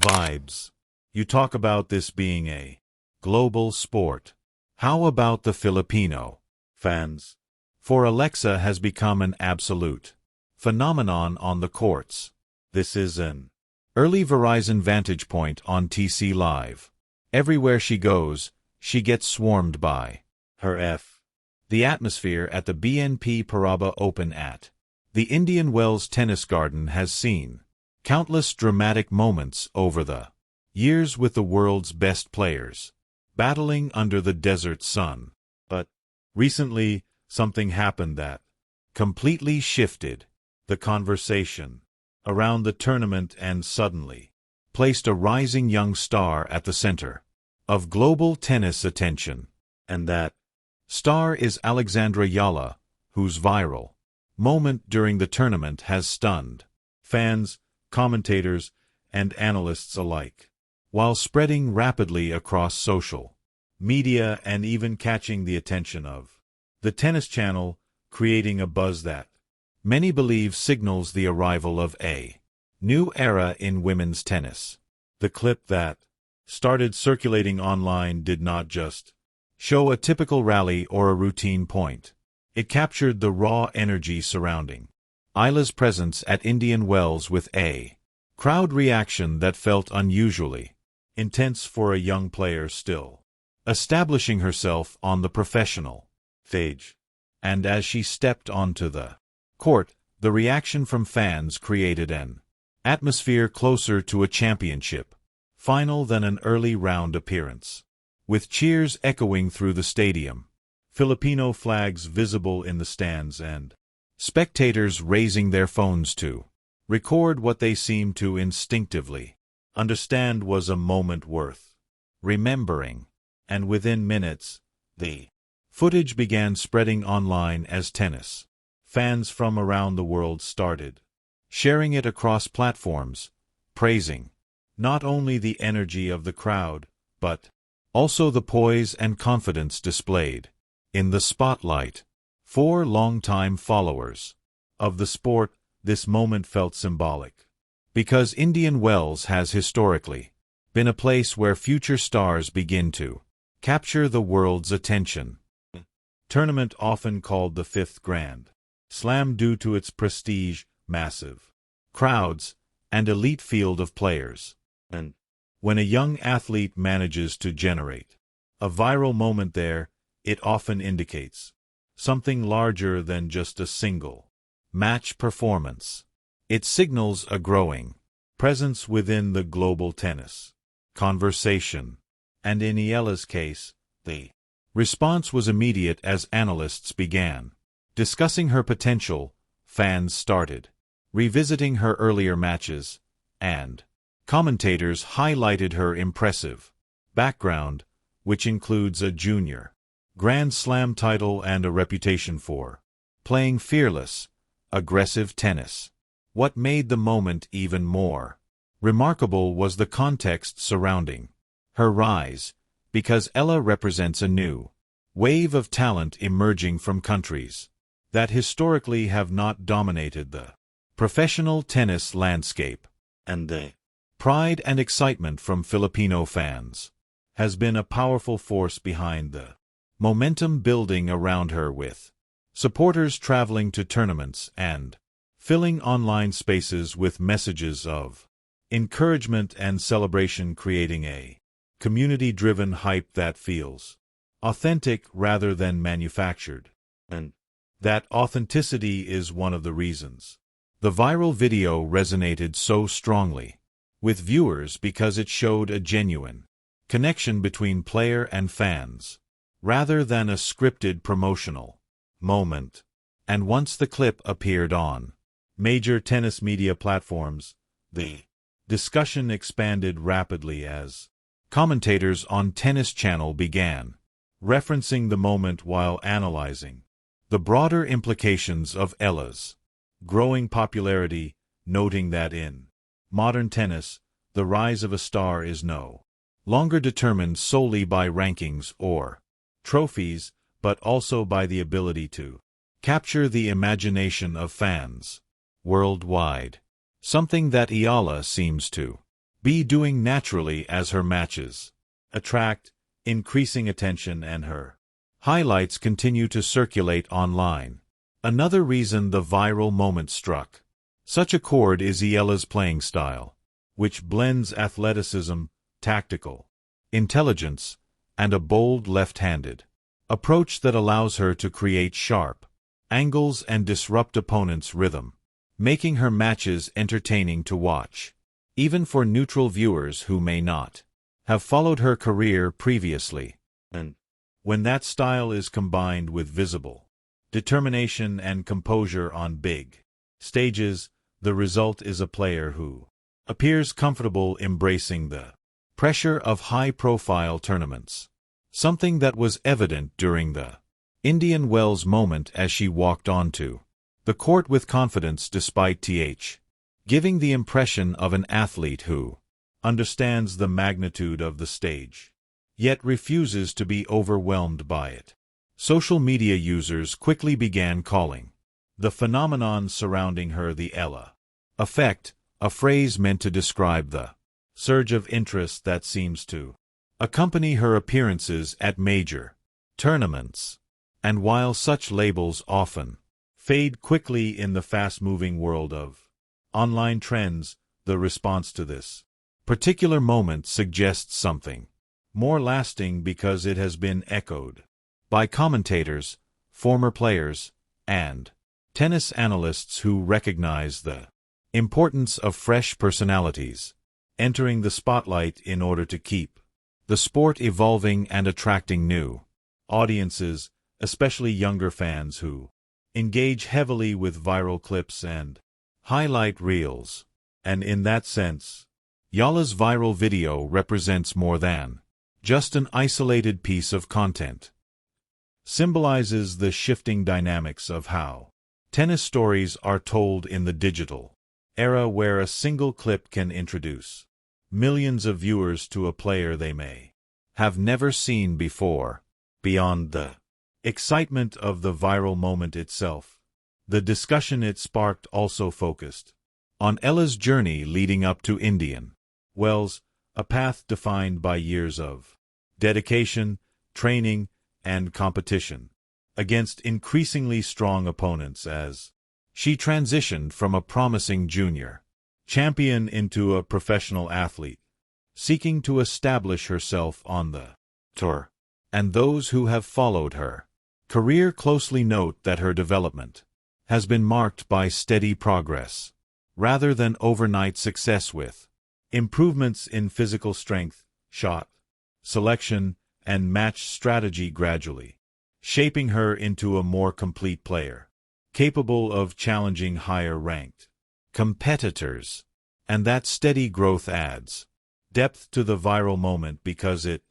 vibes. You talk about this being a global sport. How about the Filipino fans? For Alexa has become an absolute phenomenon on the courts. This is an early Verizon vantage point on TC Live. Everywhere she goes, she gets swarmed by her The atmosphere at the BNP Paribas Open at the Indian Wells Tennis Garden has seen countless dramatic moments over the years with the world's best players battling under the desert sun. But recently, something happened that completely shifted the conversation around the tournament and suddenly placed a rising young star at the center of global tennis attention. And that star is Alexandra Eala, whose viral moment during the tournament has stunned fans, commentators, and analysts alike, while spreading rapidly across social media and even catching the attention of the Tennis Channel, creating a buzz that many believe signals the arrival of a new era in women's tennis. The clip that started circulating online did not just show a typical rally or a routine point. It captured the raw energy surrounding Eala's presence at Indian Wells with a crowd reaction that felt unusually intense for a young player still establishing herself on the professional stage. And as she stepped onto the court, the reaction from fans created an atmosphere closer to a championship final than an early round appearance. With cheers echoing through the stadium, Filipino flags visible in the stands, and spectators raising their phones to record what they seemed to instinctively understand was a moment worth remembering. And within minutes, the footage began spreading online as tennis fans from around the world started sharing it across platforms, praising not only the energy of the crowd, but also the poise and confidence displayed in the spotlight. For longtime followers of the sport, this moment felt symbolic, because Indian Wells has historically been a place where future stars begin to capture the world's attention. Tournament often called the Fifth Grand Slam due to its prestige, massive crowds, and elite field of players. And when a young athlete manages to generate a viral moment there, it often indicates something larger than just a single match performance. It signals a growing presence within the global tennis conversation. And in Eala's case, the response was immediate as analysts began discussing her potential, fans started revisiting her earlier matches, and commentators highlighted her impressive background, which includes a junior Grand Slam title and a reputation for playing fearless, aggressive tennis. What made the moment even more remarkable was the context surrounding her rise, because Eala represents a new wave of talent emerging from countries that historically have not dominated the professional tennis landscape. And the pride and excitement from Filipino fans has been a powerful force behind the momentum building around her, with supporters traveling to tournaments and filling online spaces with messages of encouragement and celebration, creating a community-driven hype that feels authentic rather than manufactured. And that authenticity is one of the reasons the viral video resonated so strongly with viewers, because it showed a genuine connection between player and fans, rather than a scripted promotional moment. And once the clip appeared on major tennis media platforms, the discussion expanded rapidly as commentators on Tennis Channel began referencing the moment while analyzing the broader implications of Eala's growing popularity, noting that in modern tennis, the rise of a star is no longer determined solely by rankings or trophies, but also by the ability to capture the imagination of fans worldwide, something that Eala seems to be doing naturally as her matches attract increasing attention and her highlights continue to circulate online. Another reason the viral moment struck such a chord is Eala's playing style, which blends athleticism, tactical intelligence, and a bold left-handed approach that allows her to create sharp angles and disrupt opponents' rhythm, making her matches entertaining to watch, even for neutral viewers who may not have followed her career previously. And when that style is combined with visible determination and composure on big stages, the result is a player who appears comfortable embracing the pressure of high-profile tournaments, something that was evident during the Indian Wells moment as she walked onto the court with confidence despite giving the impression of an athlete who understands the magnitude of the stage, yet refuses to be overwhelmed by it. Social media users quickly began calling the phenomenon surrounding her the Eala effect, a phrase meant to describe the surge of interest that seems to accompany her appearances at major tournaments. And while such labels often fade quickly in the fast-moving world of online trends, the response to this particular moment suggests something more lasting because it has been echoed by commentators, former players, and tennis analysts who recognize the importance of fresh personalities entering the spotlight in order to keep the sport evolving and attracting new audiences, especially younger fans who engage heavily with viral clips and highlight reels. And in that sense, Eala's viral video represents more than just an isolated piece of content. Symbolizes the shifting dynamics of how tennis stories are told in the digital era, where a single clip can introduce millions of viewers to a player they may have never seen before. Beyond the excitement of the viral moment itself, the discussion it sparked also focused on Eala's journey leading up to Indian Wells, a path defined by years of dedication, training, and competition against increasingly strong opponents as she transitioned from a promising junior champion into a professional athlete, seeking to establish herself on the tour. And those who have followed her career closely note that her development has been marked by steady progress, rather than overnight success, with improvements in physical strength, shot selection, and match strategy gradually shaping her into a more complete player, capable of challenging higher-ranked competitors. And that steady growth adds depth to the viral moment because it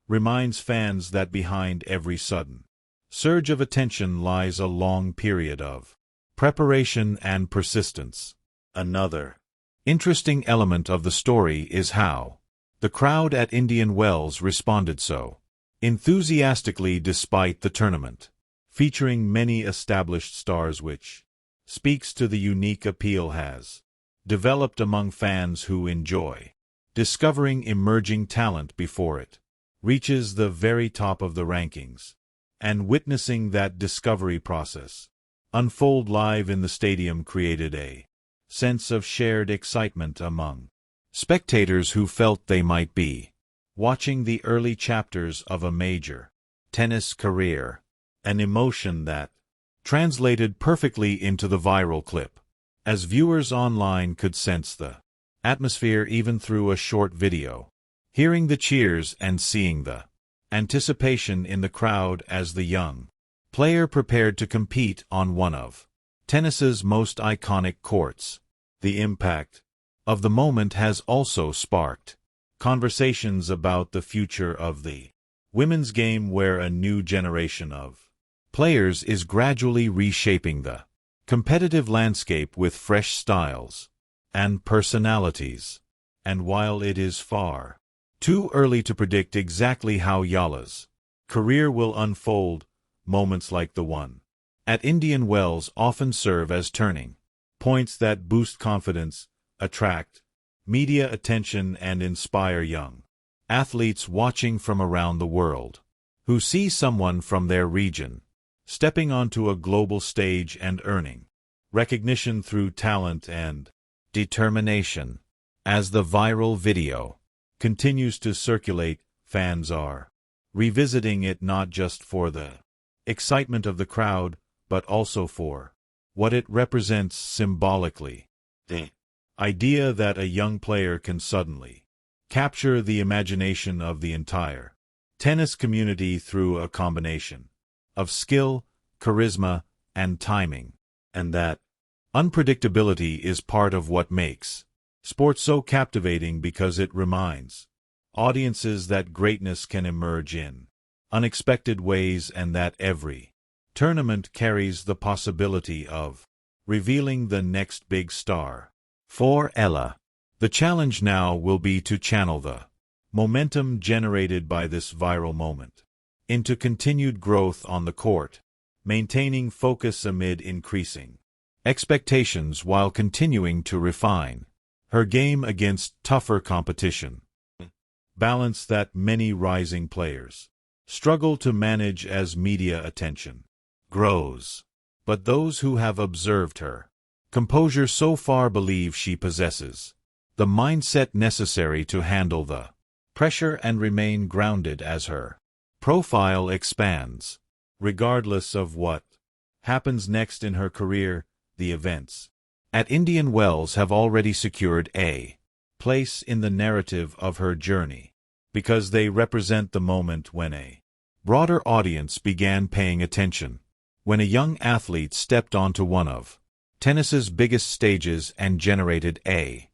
reminds fans that behind every sudden surge of attention lies a long period of preparation and persistence. Another interesting element of the story is how the crowd at Indian Wells responded so enthusiastically despite the tournament, featuring many established stars, which speaks to the unique appeal has developed among fans who enjoy discovering emerging talent before it reaches the very top of the rankings, and witnessing that discovery process unfold live in the stadium created a sense of shared excitement among spectators who felt they might be watching the early chapters of a major tennis career, an emotion that translated perfectly into the viral clip, as viewers online could sense the atmosphere even through a short video, hearing the cheers and seeing the anticipation in the crowd as the young player prepared to compete on one of tennis's most iconic courts. The impact of the moment has also sparked conversations about the future of the women's game, where a new generation of players is gradually reshaping the competitive landscape with fresh styles and personalities. And while it is far too early to predict exactly how Eala's career will unfold, moments like the one at Indian Wells often serve as turning points that boost confidence, attract media attention and inspire young athletes watching from around the world, who see someone from their region stepping onto a global stage and earning recognition through talent and determination. As the viral video continues to circulate, fans are revisiting it not just for the excitement of the crowd, but also for what it represents symbolically. The idea that a young player can suddenly capture the imagination of the entire tennis community through a combination of skill, charisma, and timing, and that unpredictability is part of what makes sport so captivating, because it reminds audiences that greatness can emerge in unexpected ways and that every tournament carries the possibility of revealing the next big star. For Eala, the challenge now will be to channel the momentum generated by this viral moment into continued growth on the court, maintaining focus amid increasing expectations while continuing to refine her game against tougher competition. Balance that many rising players struggle to manage as media attention grows. But those who have observed her composure so far believe she possesses the mindset necessary to handle the pressure and remain grounded as her profile expands. Regardless of what happens next in her career, the events at Indian Wells have already secured a place in the narrative of her journey, because they represent the moment when a broader audience began paying attention, when a young athlete stepped onto one of tennis's biggest stages and generated a